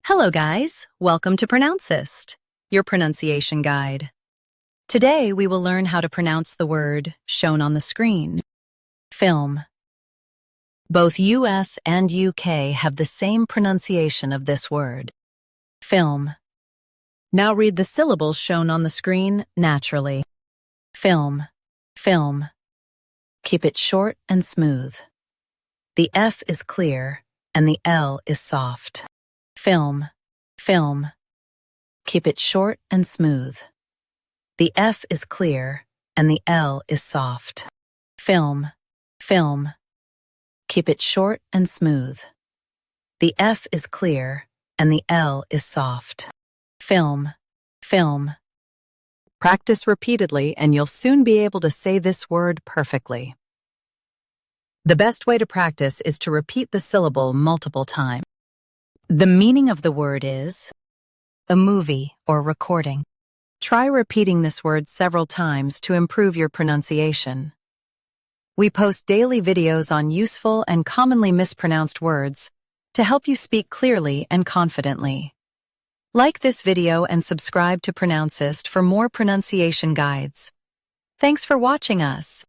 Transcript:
Hello guys, welcome to Pronouncist, your pronunciation guide. Today we will learn how to pronounce the word shown on the screen, film. Both US and UK have the same pronunciation of this word, film. Now read the syllables shown on the screen naturally. Film, film. Keep it short and smooth. The F is clear and the L is soft. Film, film. Keep it short and smooth. The F is clear and the L is soft. Film, film. Keep it short and smooth. The F is clear and the L is soft. Film, film. Practice repeatedly and you'll soon be able to say this word perfectly. The best way to practice is to repeat the syllable multiple times. The meaning of the word is a movie or recording. Try repeating this word several times to improve your pronunciation. We post daily videos on useful and commonly mispronounced words to help you speak clearly and confidently. Like this video and subscribe to Pronouncist for more pronunciation guides. Thanks for watching us.